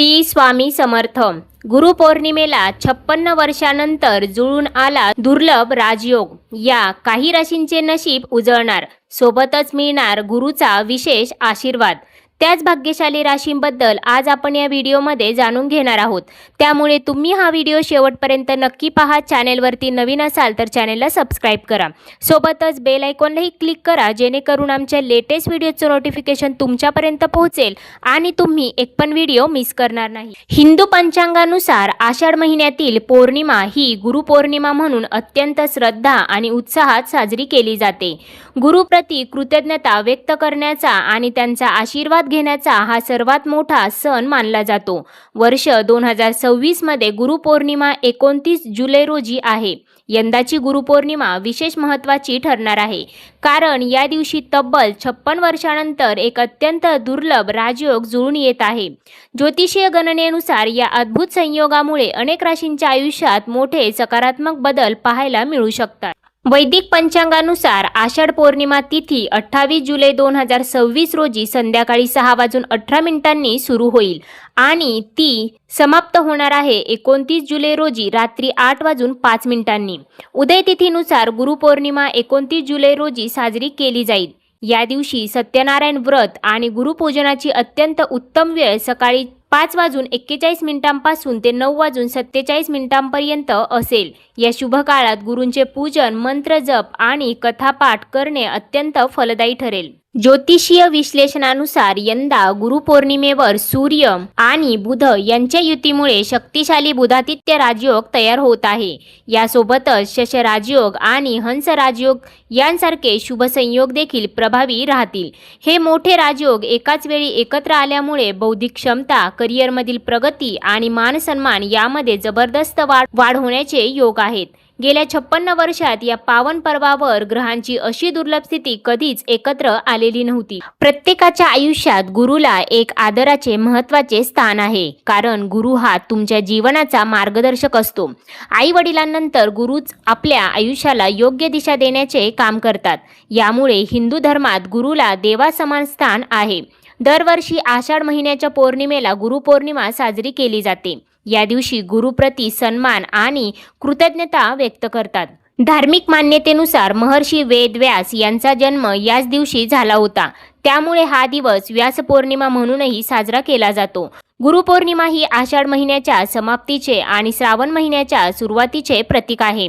श्री स्वामी समर्थ। गुरुपौर्णिमेला 56 वर्षानंतर जुळून आला दुर्लभ राजयोग। या काही राशींचे नशीब उजळणार, सोबतच मिळणार गुरुचा विशेष आशीर्वाद। त्याच भाग्यशाली राशींबद्दल आज आपण या व्हिडिओमध्ये जाणून घेणार आहोत। त्यामुळे तुम्ही हा व्हिडिओ शेवटपर्यंत नक्की पहा। चॅनेलवरती नवीन असाल तर चॅनेलला सबस्क्राइब करा, सोबतच बेल आयकॉनलाही क्लिक करा, जेणेकरून आमच्या लेटेस्ट व्हिडिओचं नोटिफिकेशन तुमच्यापर्यंत पोहोचेल आणि तुम्ही एक पण व्हिडिओ मिस करणार नाही। हिंदू पंचांगानुसार आषाढ महिन्यातील पौर्णिमा ही गुरुपौर्णिमा म्हणून अत्यंत श्रद्धा आणि उत्साहात साजरी केली जाते। गुरुप्रती कृतज्ञता व्यक्त करण्याचा आणि त्यांचा आशीर्वाद घेण्याचा हा सर्वात मोठा सण मानला जातो। वर्ष 2026 मध्ये गुरुपौर्णिमा 29 जुलै रोजी आहे। यंदाची गुरुपौर्णिमा विशेष महत्त्वाची ठरणार आहे, कारण या दिवशी तब्बल 56 वर्षानंतर एक अत्यंत दुर्लभ राजयोग जुळून येत आहे। ज्योतिषीय गणनेनुसार या अद्भुत संयोगामुळे अनेक राशींच्या आयुष्यात मोठे सकारात्मक बदल पाहायला मिळू शकतात। वैदिक पंचांगानुसार आषाढ पौर्णिमा तिथी 28 जुलै 2026 रोजी संध्याकाळी 6:18 सुरू होईल आणि ती समाप्त होणार आहे 29 जुलै रोजी रात्री 8:05। उदय तिथीनुसार गुरुपौर्णिमा 29 जुलै रोजी साजरी केली जाईल। या दिवशी सत्यनारायण व्रत आणि गुरुपूजनाची अत्यंत उत्तम वेळ सकाळी 5:41 पासून ते 9:47 पर्यंत असेल। या शुभ काळात गुरूंचे पूजन, मंत्र जप आणि कथापाठ करणे अत्यंत फलदायी ठरेल। ज्योतिषीय विश्लेषणानुसार यंदा गुरुपौर्णिमेवर सूर्य आणि बुध यांच्या युतीमुळे शक्तिशाली बुधादित्य राजयोग तयार होत आहे। यासोबतच शश राजयोग आणि हंस राजयोग यांसारखे शुभ संयोग देखील प्रभावी राहतील। हे मोठे राजयोग एकाच वेळी एकत्र आल्यामुळे बौद्धिक क्षमता, करिअरमधील प्रगती आणि मानसन्मान यामध्ये जबरदस्त वाढ होण्याचे योग आहेत। गेल्या 56 वर्षात या पावन पर्वावर ग्रहांची अशी दुर्लभ स्थिती कधीच एकत्र आलेली नव्हती। प्रत्येकाच्या आयुष्यात गुरुला एक आदराचे महत्त्वाचे स्थान आहे, कारण गुरु हा तुमच्या जीवनाचा मार्गदर्शक असतो। आई वडिलांनंतर गुरुच आपल्या आयुष्याला योग्य दिशा देण्याचे काम करतात। यामुळे हिंदू धर्मात गुरुला देवासमान स्थान आहे। दरवर्षी आषाढ महिन्याच्या पौर्णिमेला गुरुपौर्णिमा साजरी केली जाते। या दिवशी गुरुप्रती सन्मान आणि कृतज्ञता व्यक्त करतात। धार्मिक मान्यतेनुसार महर्षी वेद व्यास यांचा जन्म याच दिवशी झाला होता, त्यामुळे हा दिवस व्यास पौर्णिमा म्हणूनही साजरा केला जातो। गुरुपौर्णिमा ही आषाढ महिन्याच्या समाप्तीचे आणि श्रावण महिन्याच्या सुरुवातीचे प्रतीक आहे,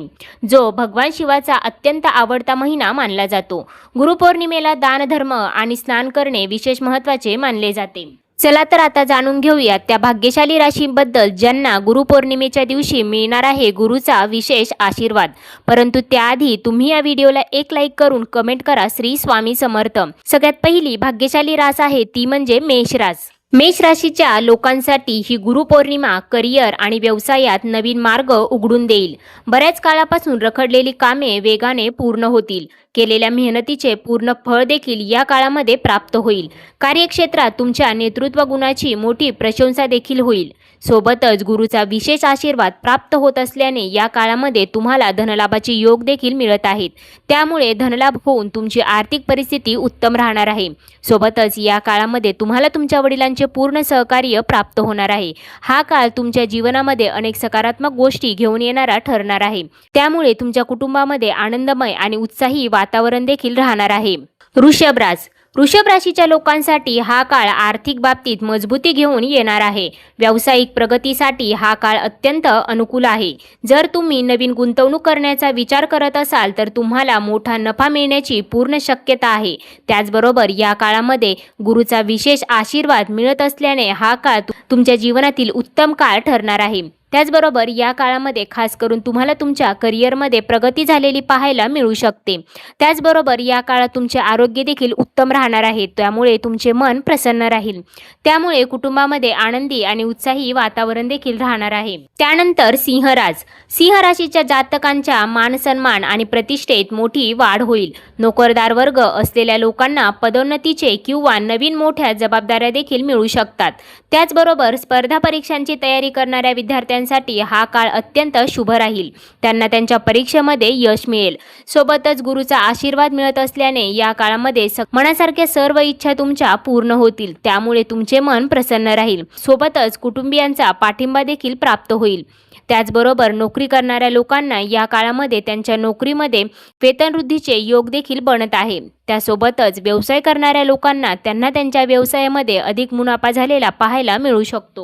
जो भगवान शिवाचा अत्यंत आवडता महिना मानला जातो। गुरुपौर्णिमेला दान, धर्म आणि स्नान करणे विशेष महत्त्वाचे मानले जाते। चला तर आता जाणून घेऊया त्या भाग्यशाली राशींबद्दल ज्यांना गुरुपौर्णिमेच्या दिवशी मिळणार आहे गुरुचा विशेष आशीर्वाद। परंतु त्याआधी तुम्ही या व्हिडिओला एक लाईक करून कमेंट करा श्री स्वामी समर्थ। सगळ्यात पहिली भाग्यशाली रास आहे ती म्हणजे मेष रास। मेष राशीच्या लोकांसाठी ही गुरुपौर्णिमा करिअर आणि व्यवसायात नवीन मार्ग उघडून देईल। बऱ्याच काळापासून रखडलेली कामे वेगाने पूर्ण होतील। केलेल्या मेहनतीचे पूर्ण फळ देखील या काळामध्ये प्राप्त होईल। कार्यक्षेत्रात तुमच्या नेतृत्व गुणाची मोठी प्रशंसा देखील होईल। सोबतच गुरुचा विशेष आशीर्वाद प्राप्त होत असल्याने या काळामध्ये तुम्हाला धनलाभाचे योग देखील मिळत आहेत। त्यामुळे धनलाभ होऊन तुमची आर्थिक परिस्थिती उत्तम राहणार आहे। सोबतच या काळामध्ये तुम्हाला तुमच्या वडिलांचे पूर्ण सहकार्य प्राप्त होणार आहे। हा काळ तुमच्या जीवनामध्ये अनेक सकारात्मक गोष्टी घेऊन येणारा ठरणार आहे। त्यामुळे तुमच्या कुटुंबामध्ये आनंदमय आणि उत्साही वातावरण देखील राहणार आहे। वृषभ रास। वृषभ राशीच्या लोकांसाठी हा काळ आर्थिक बाबतीत मजबूती घेऊन येणार आहे। व्यावसायिक प्रगतीसाठी हा काळ अत्यंत अनुकूल आहे। जर तुम्ही नवीन गुंतवणूक करण्याचा विचार करत असाल तर तुम्हाला मोठा नफा मिळण्याची पूर्ण शक्यता आहे। त्याचबरोबर या काळामध्ये गुरुचा विशेष आशीर्वाद मिळत असल्याने हा काळ तुमच्या जीवनातील उत्तम काळ ठरणार आहे। त्याचबरोबर या काळामध्ये खास करून तुम्हाला तुमच्या करिअरमध्ये प्रगती झालेली पाहायला मिळू शकते। त्याचबरोबर या काळात तुमचे आरोग्य देखील उत्तम राहणार आहे, त्यामुळे तुमचे मन प्रसन्न राहील। त्यामुळे कुटुंबामध्ये आनंदी आणि उत्साही वातावरण देखील राहणार आहे। त्यानंतर सिंह रास। सिंह राशीच्या जातकांच्या मानसन्मान आणि प्रतिष्ठेत मोठी वाढ होईल। नोकरदार वर्ग असलेल्या लोकांना पदोन्नतीचे किंवा नवीन मोठ्या जबाबदाऱ्या देखील मिळू शकतात। त्याचबरोबर स्पर्धा परीक्षांची तयारी करणाऱ्या विद्यार्थ्यांना कुटुंबियांसाठी हा काळ अत्यंत शुभ राहील. त्यांना त्यांच्या परीक्षेमध्ये यश मिळेल. सोबतच गुरुचा आशीर्वाद मिळत असल्याने या काळामध्ये मनासारख्या सर्व इच्छा तुमच्या पूर्ण होतील. त्यामुळे तुमचे मन प्रसन्न राहील. सोबतच कुटुंबियांचा पाठिंबा देखील प्राप्त होईल. त्याचबरोबर नोकरी करणाऱ्या लोकांना या काळामध्ये त्यांच्या नोकरीमध्ये वेतनवृद्धीचे योग देखील बनत आहे. त्यासोबतच व्यवसाय करणाऱ्या लोकांना त्यांना त्यांच्या व्यवसायामध्ये अधिक मुनाफा झालेला पाहायला मिळू शकतो.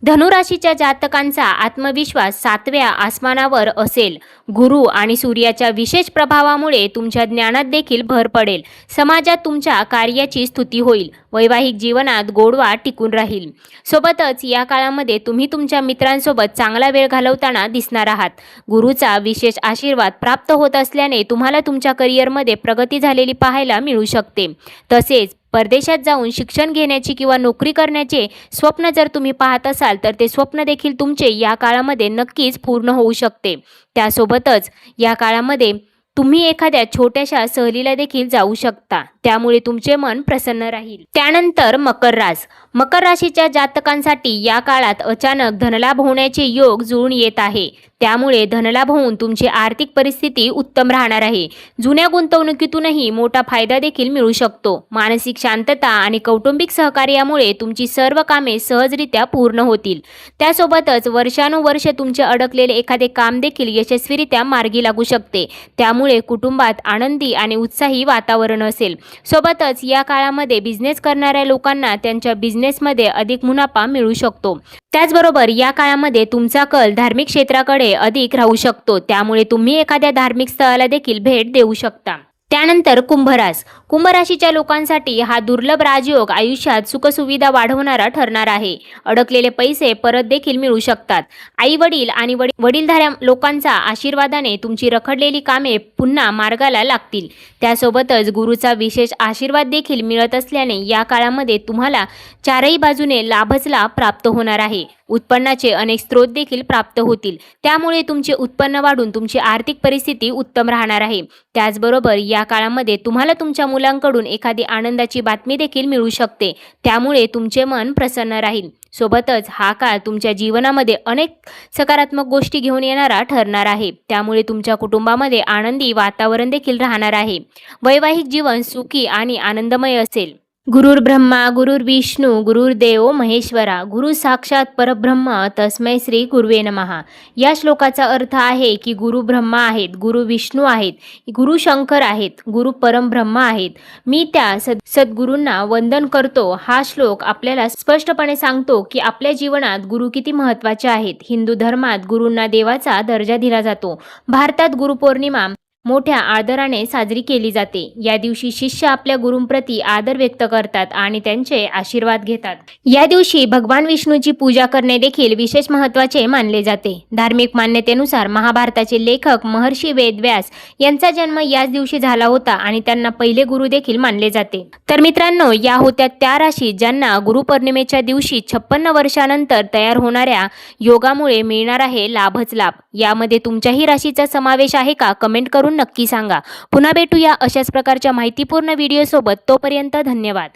धनुराशीच्या जातकांचा आत्मविश्वास 7व्या आसमानावर असेल. गुरु आणि सूर्याच्या विशेष प्रभावामुळे तुमच्या ज्ञानात देखील भर पडेल. समाजात तुमच्या कार्याची स्तुती होईल. वैवाहिक जीवनात गोडवा टिकून राहील. सोबतच या काळामध्ये तुम्ही तुमच्या मित्रांसोबत चांगला वेळ घालवताना दिसणार आहात. गुरुचा विशेष आशीर्वाद प्राप्त होत असल्याने तुम्हाला तुमच्या करिअरमध्ये प्रगती झालेली पाहायला मिळू शकते. तसेच परदेशात जाऊन शिक्षण घेण्याची किंवा नोकरी करण्याचे स्वप्न जर तुम्ही पाहत असाल तर ते स्वप्न देखील तुमचे या काळामध्ये नक्कीच पूर्ण होऊ शकते. त्यासोबतच या काळामध्ये तुम्ही एखाद्या छोट्याशा सहलीला देखील जाऊ शकता. त्यामुळे तुमचे मन प्रसन्न राहील. त्यानंतर मकर राशीच्या जातकांसाठी या काळात अचानक धनलाभ होण्याचे योग जुळून येत आहे. त्यामुळे धनलाभ होऊन तुमची आर्थिक परिस्थिती उत्तम राहणार आहे. जुन्या गुंतवणुकीतूनही मोठा फायदा देखील मिळू शकतो. मानसिक शांतता आणि कौटुंबिक सहकार्यामुळे तुमची सर्व कामे सहजरित्या पूर्ण होतील. त्यासोबतच वर्षानुवर्ष तुमचे अडकलेले एखादे काम देखील यशस्वीरित्या मार्गी लागू शकते. त्यामुळे कुटुंबात आनंदी आणि उत्साही वातावरण असेल. सोबतच या काळामध्ये बिझनेस करणाऱ्या लोकांना त्यांच्या बिझनेसमध्ये अधिक मुनाफा मिळू शकतो. त्याचबरोबर या काळामध्ये तुमचा कल धार्मिक क्षेत्राकडे अधिक राहू शकतो. त्यामुळे तुम्ही एखाद्या धार्मिक स्थळाला देखील भेट देऊ शकता. त्यानंतर कुंभ राशीच्या लोकांसाठी हा दुर्लभ राजयोग आयुष्यात सुखसुविधा वाढवणारा ठरणार आहे. अडकलेले पैसे परत देखील मिळू शकतात. आई वडील आणि वडीलधाऱ्या लोकांचा आशीर्वादाने तुमची रखडलेली कामे पुन्हा मार्गाला लागतील. त्यासोबतच गुरुचा विशेष आशीर्वाद देखील मिळत असल्याने या काळामध्ये तुम्हाला चारही बाजूने लाभच लाभ प्राप्त होणार आहे. उत्पन्नाचे अनेक स्रोत देखील प्राप्त होतील. त्यामुळे तुमचे उत्पन्न वाढून तुमची आर्थिक परिस्थिती उत्तम राहणार आहे. त्याचबरोबर या काळामध्ये तुम्हाला तुमच्या मुलांकडून एखादी आनंदाची बातमी देखील मिळू शकते. त्यामुळे तुमचे मन प्रसन्न राहील. सोबतच हा काळ तुमच्या जीवनामध्ये अनेक सकारात्मक गोष्टी घेऊन येणारा ठरणार आहे. त्यामुळे तुमच्या कुटुंबामध्ये आनंदी वातावरण देखील राहणार आहे. वैवाहिक जीवन सुखी आणि आनंदमय असेल. गुरुर् ब्रह्मा गुरुर्विष्णू गुरुर्देव महेश्वरा गुरु साक्षात परब्रह्म तस्मै श्री गुरुवे नमः. या श्लोकाचा अर्थ आहे की गुरु ब्रह्मा आहेत, गुरु विष्णू आहेत, गुरु शंकर आहेत, गुरु परमब्रह्म आहेत. मी त्या सद्गुरूंना वंदन करतो. हा श्लोक आपल्याला स्पष्टपणे सांगतो की आपल्या जीवनात गुरु किती महत्त्वाचे आहेत. हिंदू धर्मात गुरूंना देवाचा दर्जा दिला जातो. भारतात गुरुपौर्णिमा मोठ्या आदराने साजरी केली जाते. या दिवशी शिष्य आपल्या गुरूंप्रती आदर व्यक्त करतात आणि त्यांचे आशीर्वाद घेतात. या दिवशी भगवान विष्णूची पूजा करणे देखील विशेष महत्त्वाचे मानले जाते. धार्मिक मान्यतेनुसार महाभारताचे लेखक महर्षी वेदव्यास यांचा जन्म याच दिवशी झाला होता आणि त्यांना पहिले गुरु देखील मानले जाते. तर मित्रांनो, या होत्या त्या राशी ज्यांना गुरुपौर्णिमेच्या दिवशी 56 वर्षानंतर तयार होणाऱ्या योगामुळे मिळणार आहे लाभच लाभ. यामध्ये तुमच्याही राशीचा समावेश आहे का? कमेंट करून नक्की सांगा. पुन्हा भेटूया अशाच प्रकारच्या माहितीपूर्ण व्हिडिओ सोबत. तोपर्यंत धन्यवाद.